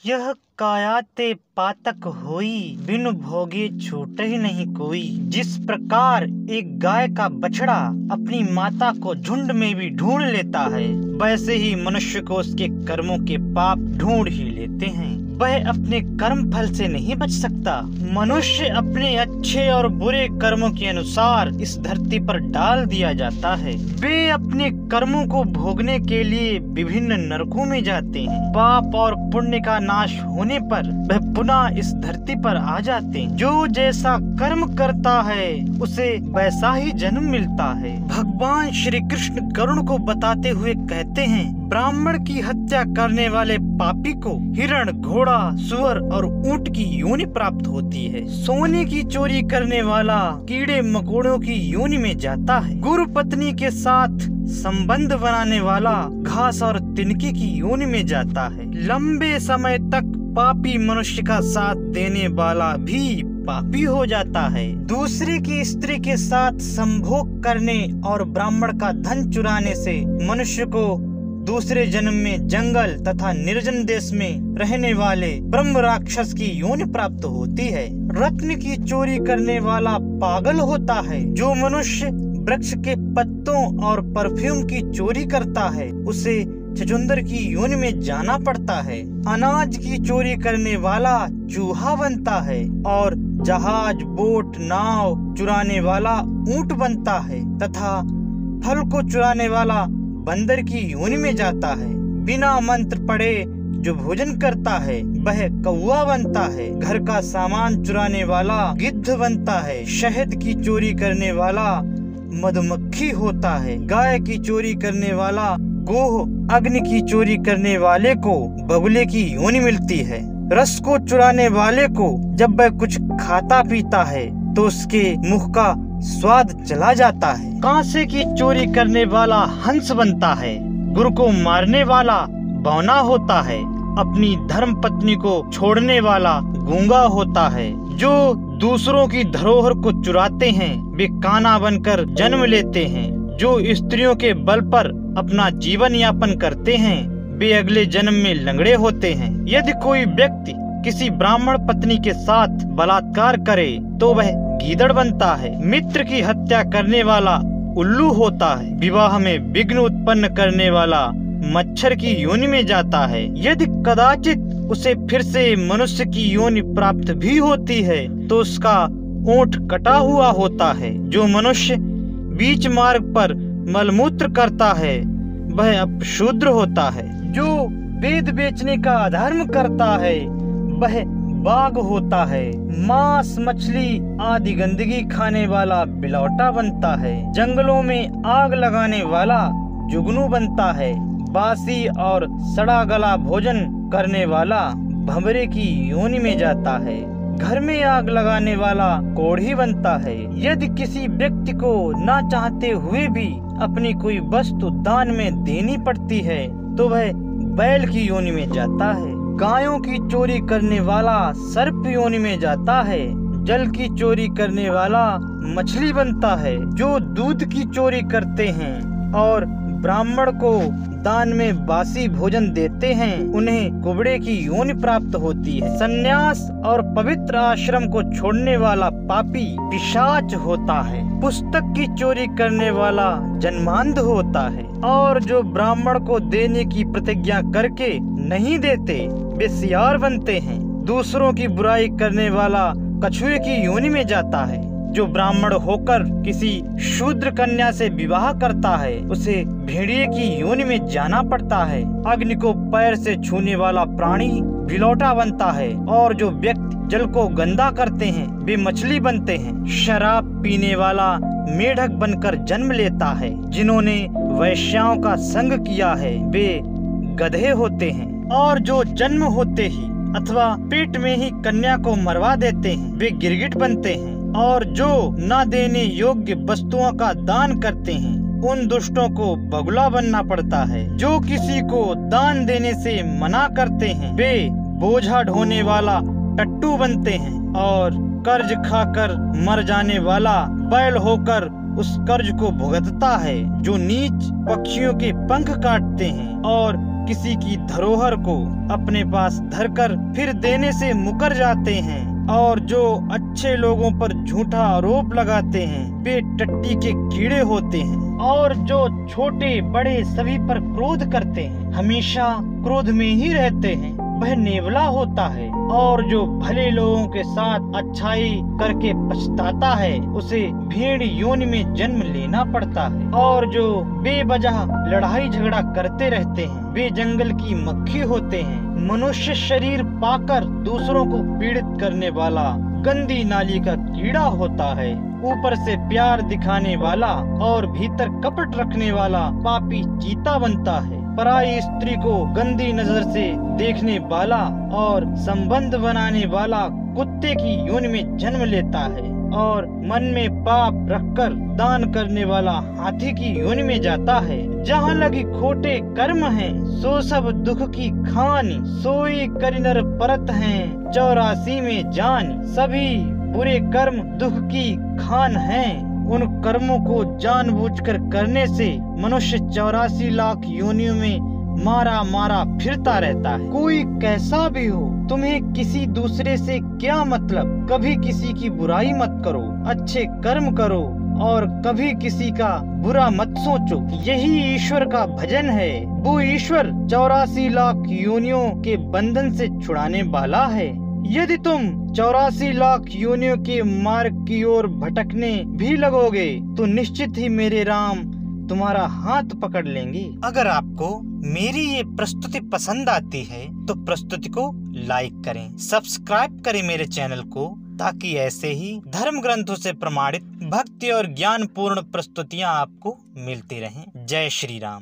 यह कायाते पातक होई, बिनु भोगे छूटे ही नहीं कोई। जिस प्रकार एक गाय का बछड़ा अपनी माता को झुंड में भी ढूंढ लेता है, वैसे ही मनुष्य को उसके कर्मों के पाप ढूंढ ही लेते हैं। वह अपने कर्म फल से नहीं बच सकता। मनुष्य अपने अच्छे और बुरे कर्मों के अनुसार इस धरती पर डाल दिया जाता है। वे अपने कर्मों को भोगने के लिए विभिन्न नरकों में जाते हैं। पाप और पुण्य का नाश होने पर वह पुनः इस धरती पर आ जाते हैं। जो जैसा कर्म करता है उसे वैसा ही जन्म मिलता है। भगवान श्री कृष्ण करुण को बताते हुए कहते हैं, ब्राह्मण की हत्या करने वाले पापी को हिरण, घोड़ा, सुअर और ऊंट की योनि प्राप्त होती है। सोने की चोरी करने वाला कीड़े मकोड़ों की योनि में जाता है। गुरु पत्नी के साथ संबंध बनाने वाला घास और तिनके की योनि में जाता है। लंबे समय तक पापी मनुष्य का साथ देने वाला भी पापी हो जाता है। दूसरे की स्त्री के साथ संभोग करने और ब्राह्मण का धन चुराने से मनुष्य को दूसरे जन्म में जंगल तथा निर्जन देश में रहने वाले ब्रह्म राक्षस की योनि प्राप्त होती है। रत्न की चोरी करने वाला पागल होता है। जो मनुष्य वृक्ष के पत्तों और परफ्यूम की चोरी करता है उसे छछूंदर की योनि में जाना पड़ता है। अनाज की चोरी करने वाला चूहा बनता है और जहाज, बोट, नाव चुराने वाला ऊंट बनता है तथा फल को चुराने वाला बंदर की योनि में जाता है। बिना मंत्र पढ़े जो भोजन करता है वह कौवा बनता है। घर का सामान चुराने वाला गिद्ध बनता है। शहद की चोरी करने वाला मधुमक्खी होता है। गाय की चोरी करने वाला गोह, अग्नि की चोरी करने वाले को बगुले की योनि मिलती है। रस को चुराने वाले को जब वह कुछ खाता पीता है तो उसके मुख का स्वाद चला जाता है। कांसे की चोरी करने वाला हंस बनता है। गुरु को मारने वाला बौना होता है। अपनी धर्म पत्नी को छोड़ने वाला गूंगा होता है। जो दूसरों की धरोहर को चुराते हैं वे काना बनकर जन्म लेते हैं। जो स्त्रियों के बल पर अपना जीवन यापन करते हैं वे अगले जन्म में लंगड़े होते हैं। यदि कोई व्यक्ति किसी ब्राह्मण पत्नी के साथ बलात्कार करे तो वह गीदड़ बनता है। मित्र की हत्या करने वाला उल्लू होता है। विवाह में विघ्न उत्पन्न करने वाला मच्छर की योनि में जाता है। यदि कदाचित उसे फिर से मनुष्य की योनि प्राप्त भी होती है तो उसका ओंठ कटा हुआ होता है। जो मनुष्य बीच मार्ग पर मलमूत्र करता है वह अपशूद्र होता है। जो वेद बेचने का अधर्म करता है वह बाघ होता है। मांस, मछली आदि गंदगी खाने वाला बिलौटा बनता है। जंगलों में आग लगाने वाला जुगनू बनता है। बासी और सड़ा गला भोजन करने वाला भंवरे की योनि में जाता है। घर में आग लगाने वाला कोढ़ी बनता है। यदि किसी व्यक्ति को ना चाहते हुए भी अपनी कोई वस्तु दान में देनी पड़ती है तो वह बैल की योनि में जाता है। गायों की चोरी करने वाला सर्प योनि में जाता है। जल की चोरी करने वाला मछली बनता है। जो दूध की चोरी करते हैं और ब्राह्मण को दान में बासी भोजन देते हैं उन्हें कुबड़े की योनि प्राप्त होती है। सन्यास और पवित्र आश्रम को छोड़ने वाला पापी पिशाच होता है। पुस्तक की चोरी करने वाला जन्मांध होता है। और जो ब्राह्मण को देने की प्रतिज्ञा करके नहीं देते वे सियार बनते हैं। दूसरों की बुराई करने वाला कछुए की योनि में जाता है। जो ब्राह्मण होकर किसी शूद्र कन्या से विवाह करता है उसे भेड़िए की योनि में जाना पड़ता है। अग्नि को पैर से छूने वाला प्राणी बिलौटा बनता है। और जो व्यक्ति जल को गंदा करते हैं वे मछली बनते हैं। शराब पीने वाला मेढक बनकर जन्म लेता है। जिन्होंने वैश्याओं का संग किया है वे गधे होते हैं। और जो जन्म होते ही अथवा पेट में ही कन्या को मरवा देते हैं वे गिरगिट बनते हैं। और जो न देने योग्य वस्तुओं का दान करते हैं उन दुष्टों को बगुला बनना पड़ता है। जो किसी को दान देने से मना करते हैं वे बोझा ढोने वाला टट्टू बनते हैं। और कर्ज खाकर मर जाने वाला बैल होकर उस कर्ज को भुगतता है। जो नीच पक्षियों के पंख काटते हैं और किसी की धरोहर को अपने पास धरकर फिर देने से मुकर जाते हैं और जो अच्छे लोगों पर झूठा आरोप लगाते हैं वे टट्टी के कीड़े होते हैं। और जो छोटे बड़े सभी पर क्रोध करते हैं हमेशा क्रोध में ही रहते हैं वह नेवला होता है। और जो भले लोगों के साथ अच्छाई करके पछताता है उसे भेड़ योनि में जन्म लेना पड़ता है। और जो बेवजह लड़ाई झगड़ा करते रहते हैं वे जंगल की मक्खी होते हैं। मनुष्य शरीर पाकर दूसरों को पीड़ित करने वाला गंदी नाली का कीड़ा होता है। ऊपर से प्यार दिखाने वाला और भीतर कपट रखने वाला पापी चीता बनता है। पराई स्त्री को गंदी नजर से देखने वाला और संबंध बनाने वाला कुत्ते की योनि में जन्म लेता है। और मन में पाप रखकर दान करने वाला हाथी की योनि में जाता है। जहाँ लगी खोटे कर्म हैं सो सब दुख की खानी, सोई करिनर परत हैं 84 में जान। सभी बुरे कर्म दुख की खान हैं। उन कर्मों को जानबूझकर करने से मनुष्य 84 लाख योनियों में मारा मारा फिरता रहता है। कोई कैसा भी हो तुम्हें किसी दूसरे से क्या मतलब। कभी किसी की बुराई मत करो, अच्छे कर्म करो और कभी किसी का बुरा मत सोचो। यही ईश्वर का भजन है। वो ईश्वर 84 लाख योनियों के बंधन से छुड़ाने वाला है। यदि तुम 84 लाख योनियों के मार्ग की ओर भटकने भी लगोगे तो निश्चित ही मेरे राम तुम्हारा हाथ पकड़ लेंगे। अगर आपको मेरी ये प्रस्तुति पसंद आती है तो प्रस्तुति को लाइक करें, सब्सक्राइब करें मेरे चैनल को, ताकि ऐसे ही धर्म ग्रंथों से प्रमाणित भक्ति और ज्ञान पूर्ण प्रस्तुतियाँ आपको मिलती रहें। जय श्री राम।